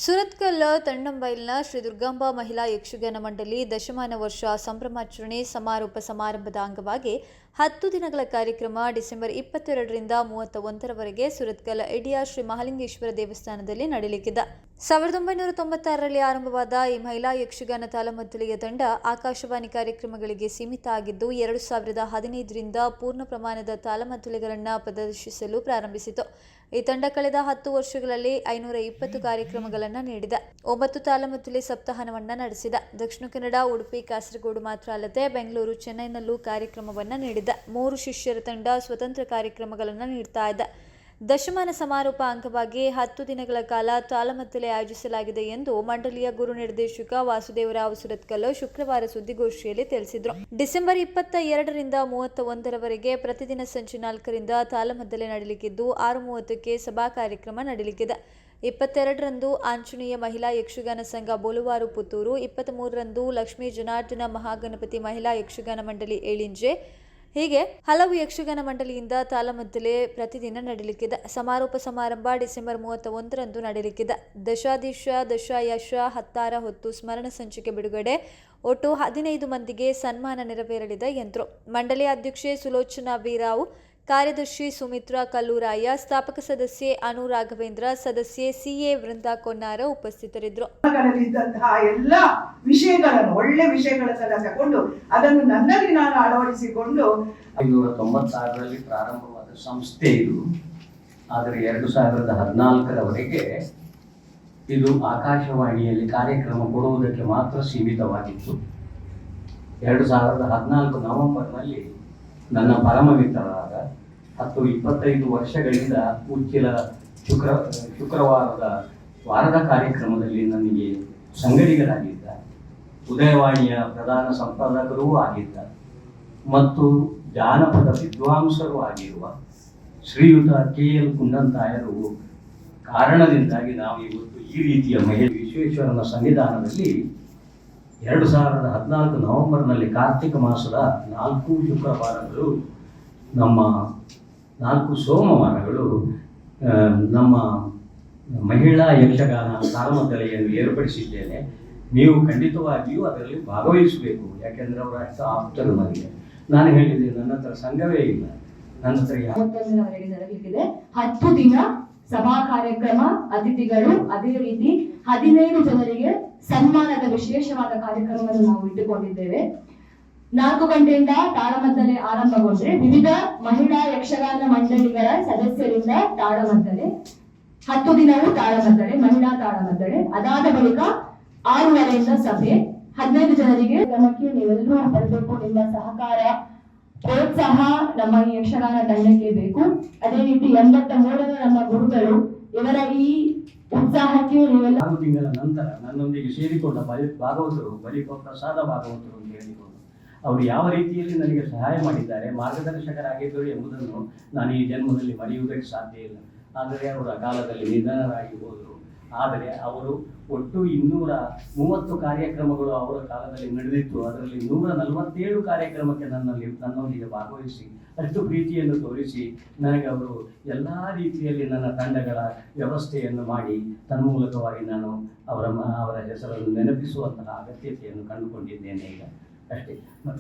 ಸುರತ್ಕಲ್ ತಣ್ಣಂಬೈಲ್ನ ಶ್ರೀ ದುರ್ಗಾಂಬಾ ಮಹಿಳಾ ಯಕ್ಷಗಾನ ಮಂಡಳಿ ದಶಮಾನ ವರ್ಷ ಸಂಭ್ರಮಾಚರಣೆ ಸಮಾರೋಪ ಸಮಾರಂಭದ ಅಂಗವಾಗಿ 10 ದಿನಗಳ ಕಾರ್ಯಕ್ರಮ ಡಿಸೆಂಬರ್ 22ರಿಂದ 31ರವರೆಗೆ ಸುರತ್ಕಲ್ ಎಡಿಯ ಶ್ರೀ ಮಹಾಲಿಂಗೇಶ್ವರ ದೇವಸ್ಥಾನದಲ್ಲಿ ನಡೆಯಲಿದೆ. 1996ರಲ್ಲಿ ಆರಂಭವಾದ ಈ ಮಹಿಳಾ ಯಕ್ಷಗಾನ ತಾಳಮದ್ದಳೆಯ ತಂಡ ಆಕಾಶವಾಣಿ ಕಾರ್ಯಕ್ರಮಗಳಿಗೆ ಸೀಮಿತ ಆಗಿದ್ದು 2015ರಿಂದ ಪೂರ್ಣ ಪ್ರಮಾಣದ ತಾಳಮದ್ದಳೆಗಳನ್ನು ಪ್ರದರ್ಶಿಸಲು ಪ್ರಾರಂಭಿಸಿತು. ಈ ತಂಡ ಕಳೆದ 10 ವರ್ಷಗಳಲ್ಲಿ 520 ಕಾರ್ಯಕ್ರಮಗಳನ್ನು ನೀಡಿದೆ. 9 ತಾಳಮದ್ದಳೆ ಸಪ್ತಾಹವನ್ನು ನಡೆಸಿದೆ. ದಕ್ಷಿಣ ಕನ್ನಡ, ಉಡುಪಿ, ಕಾಸರಗೋಡು ಮಾತ್ರ ಅಲ್ಲದೆ ಬೆಂಗಳೂರು, ಚೆನ್ನೈನಲ್ಲೂ ಕಾರ್ಯಕ್ರಮವನ್ನು ನೀಡಿದೆ. 3 ಶಿಷ್ಯರ ತಂಡ ಸ್ವತಂತ್ರ ಕಾರ್ಯಕ್ರಮಗಳನ್ನು ನೀಡ್ತಾ ಇದೆ. ದಶಮಾನ ಸಮಾರೋಪ ಅಂಗವಾಗಿ 10 ದಿನಗಳ ಕಾಲ ತಾಳಮದ್ದಳೆ ಆಯೋಜಿಸಲಾಗಿದೆ ಎಂದು ಮಂಡಳಿಯ ಗುರು ನಿರ್ದೇಶಕ ವಾಸುದೇವರಾವ್ ಸುರತ್ಕಲ್ ಶುಕ್ರವಾರ ಸುದ್ದಿಗೋಷ್ಠಿಯಲ್ಲಿ ತಿಳಿಸಿದರು. ಡಿಸೆಂಬರ್ 22ರಿಂದ 31ರವರೆಗೆ ಪ್ರತಿದಿನ ಸಂಜೆ 4ರಿಂದ ತಾಳಮದ್ದಳೆ ನಡೆಯಲಿದ್ದು 6:30ಕ್ಕೆ ಸಭಾ ಕಾರ್ಯಕ್ರಮ ನಡೆಯಲಿದೆ. 22ರಂದು ಆಂಜನೇಯ ಮಹಿಳಾ ಯಕ್ಷಗಾನ ಸಂಘ ಬೋಲುವಾರು ಪುತ್ತೂರು, 23ರಂದು ಲಕ್ಷ್ಮೀ ಜನಾರ್ದನ ಮಹಾಗಣಪತಿ ಮಹಿಳಾ ಯಕ್ಷಗಾನ ಮಂಡಳಿ ಏಳಿಂಜೆ, ಹೀಗೆ ಹಲವು ಯಕ್ಷಗಾನ ಮಂಡಳಿಯಿಂದ ತಾಳಮದ್ದಳೆ ಪ್ರತಿದಿನ ನಡೆಯಲಿದೆ. ಸಮಾರೋಪ ಸಮಾರಂಭ ಡಿಸೆಂಬರ್ 31ರಂದು ನಡೆಯಲಿದೆ. ದಶಾಧೀಶ ದಶಾಯಶ ಹತ್ತಾರ ಹೊತ್ತು ಸ್ಮರಣ ಸಂಚಿಕೆ ಬಿಡುಗಡೆ. ಒಟ್ಟು 15 ಮಂದಿಗೆ ಸನ್ಮಾನ ನೆರವೇರಲಿದೆ ಎಂದರು. ಮಂಡಳಿ ಅಧ್ಯಕ್ಷೆ ಸುಲೋಚನಾ ಬೀರಾವ್, ಕಾರ್ಯದರ್ಶಿ ಸುಮಿತ್ರಾ ಕಲ್ಲೂರಾಯ, ಸ್ಥಾಪಕ ಸದಸ್ಯೆ ಅನು ರಾಘವೇಂದ್ರ, ಸದಸ್ಯೆ ಸಿಎ ವೃಂದಾ ಕೊನ್ನಾರ ಉಪಸ್ಥಿತರಿದ್ದರು. ಎಲ್ಲ ವಿಷಯಗಳನ್ನು ಒಳ್ಳೆ ವಿಷಯಗಳನ್ನೆಲ್ಲ ತಗೊಂಡು ಅದನ್ನು ನನ್ನಲ್ಲಿ ನಾನು ಅಳವಡಿಸಿಕೊಂಡು 1996ರಲ್ಲಿ ಪ್ರಾರಂಭವಾದ ಸಂಸ್ಥೆ ಇದು. ಆದರೆ 2014ರವರೆಗೆ ಇದು ಆಕಾಶವಾಣಿಯಲ್ಲಿ ಕಾರ್ಯಕ್ರಮ ಕೊಡುವುದಕ್ಕೆ ಮಾತ್ರ ಸೀಮಿತವಾಗಿತ್ತು. 2014 ನವೆಂಬರ್ನಲ್ಲಿ ನನ್ನ ಪರಮ ಮಿತ್ರರಾದ 25 ವರ್ಷಗಳಿಂದ ಉಚ್ಚಿಲ ಶುಕ್ರವಾರದ ವಾರದ ಕಾರ್ಯಕ್ರಮದಲ್ಲಿ ನನಗೆ ಸಂಗಡಿಗರಾಗಿದ್ದ, ಉದಯವಾಣಿಯ ಪ್ರಧಾನ ಸಂಪಾದಕರೂ ಆಗಿದ್ದ ಮತ್ತು ಜಾನಪದ ವಿದ್ವಾಂಸರೂ ಆಗಿರುವ ಶ್ರೀಯುತ KL ಕುಂಡಂತಾಯರು ಕಾರಣದಿಂದಾಗಿ ನಾವು ಇವತ್ತು ಈ ರೀತಿಯ ಮಹಿಳೆ ವಿಶ್ವೇಶ್ವರನ ಸನ್ನಿಧಾನದಲ್ಲಿ 2014 ನವೆಂಬರ್ನಲ್ಲಿ ಕಾರ್ತಿಕ ಮಾಸದ 4 ಶುಕ್ರವಾರಗಳು, ನಮ್ಮ 4 ಸೋಮವಾರಗಳು ನಮ್ಮ ಮಹಿಳಾ ಯಕ್ಷಗಾನ ತಾಳಮದ್ದಳೆಯನ್ನು ಏರ್ಪಡಿಸಿದ್ದೇನೆ. ನೀವು ಖಂಡಿತವಾಗಿಯೂ ಅದರಲ್ಲಿ ಭಾಗವಹಿಸಬೇಕು. ಯಾಕೆಂದರೆ ಅವರ ಅಷ್ಟು ಆಪ್ತರು ನನಗೆ. ನಾನು ಹೇಳಿದೆ, ನನ್ನ ಹತ್ರ ಸಂಘವೇ ಇಲ್ಲ, ನನ್ನ ಹತ್ರ ನಡೆಯಲಿದೆ. 10 ದಿನ ಸಭಾ ಕಾರ್ಯಕ್ರಮ, ಅತಿಥಿಗಳು, ಅದೇ ರೀತಿ 15 ಜನರಿಗೆ ಸನ್ಮಾನದ ವಿಶೇಷವಾದ ಕಾರ್ಯಕ್ರಮವನ್ನು ನಾವು ಇಟ್ಟುಕೊಂಡಿದ್ದೇವೆ. 4 ಗಂಟೆಯಿಂದ ತಾಳಮದ್ದಳೆ ಆರಂಭಗೊಂಡ್ರೆ ವಿವಿಧ ಮಹಿಳಾ ಯಕ್ಷಗಾನ ಮಂಡಳಿಗಳ ಸದಸ್ಯರಿಂದ ತಾಳಮದ್ದಳೆ, 10 ದಿನವೂ ತಾಳಮದ್ದಳೆ, ಮಹಿಳಾ ತಾಳಮದ್ದಳೆ. ಅದಾದ ಬಳಿಕ 6:30ರಿಂದ ಸಭೆ. 15 ಜನರಿಗೆ ಕ್ರಮಕ್ಕೆ ನೀವೆಲ್ಲರೂ ಬರಬೇಕು. ನಿಮ್ಮ ಸಹಕಾರ, ಪ್ರೋತ್ಸಾಹ ನಮ್ಮ ಈ ಯಕ್ಷಗಾನ ತಂಡಕ್ಕೆ ಬೇಕು. ಅದೇ ರೀತಿ 83ರ ನಮ್ಮ ಗುರುಗಳು, ಇವರ ಈ ಉತ್ಸಾಹಕ್ಕೆ ನೀವೆಲ್ಲ 6 ತಿಂಗಳ ನಂತರ ನನ್ನೊಂದಿಗೆ ಸೇರಿಕೊಂಡ ಭಾಗವತರು, ಪ್ರಸಾದ ಭಾಗವತರು ಅಂತ ಹೇಳಿಕೊಂಡು ಅವರು ಯಾವ ರೀತಿಯಲ್ಲಿ ನನಗೆ ಸಹಾಯ ಮಾಡಿದ್ದಾರೆ, ಮಾರ್ಗದರ್ಶಕರಾಗಿದ್ದರು ಎಂಬುದನ್ನು ನಾನು ಈ ಜನ್ಮದಲ್ಲಿ ಮರೆಯುವುದಕ್ಕೆ ಸಾಧ್ಯ ಇಲ್ಲ. ಆದರೆ ಅವರು ಅಕಾಲದಲ್ಲಿ ನಿಧನರಾಗಿ ಹೋದರು. ಆದರೆ ಅವರು ಒಟ್ಟು 230 ಕಾರ್ಯಕ್ರಮಗಳು ಅವರ ಕಾಲದಲ್ಲಿ ನಡೆದಿತ್ತು. ಅದರಲ್ಲಿ 147 ಕಾರ್ಯಕ್ರಮಕ್ಕೆ ನನ್ನೊಂದಿಗೆ ಭಾಗವಹಿಸಿ ಅಷ್ಟು ಪ್ರೀತಿಯನ್ನು ತೋರಿಸಿ ನನಗೆ ಅವರು ಎಲ್ಲ ರೀತಿಯಲ್ಲಿ ನನ್ನ ತಂಡಗಳ ವ್ಯವಸ್ಥೆಯನ್ನು ಮಾಡಿ ತನ್ಮೂಲಕವಾಗಿ ನಾನು ಅವರ ಹೆಸರನ್ನು ನೆನಪಿಸುವಂತಹ ಅಗತ್ಯತೆಯನ್ನು ಕಂಡುಕೊಂಡಿದ್ದೇನೆ ಈಗ ಅಷ್ಟೇ.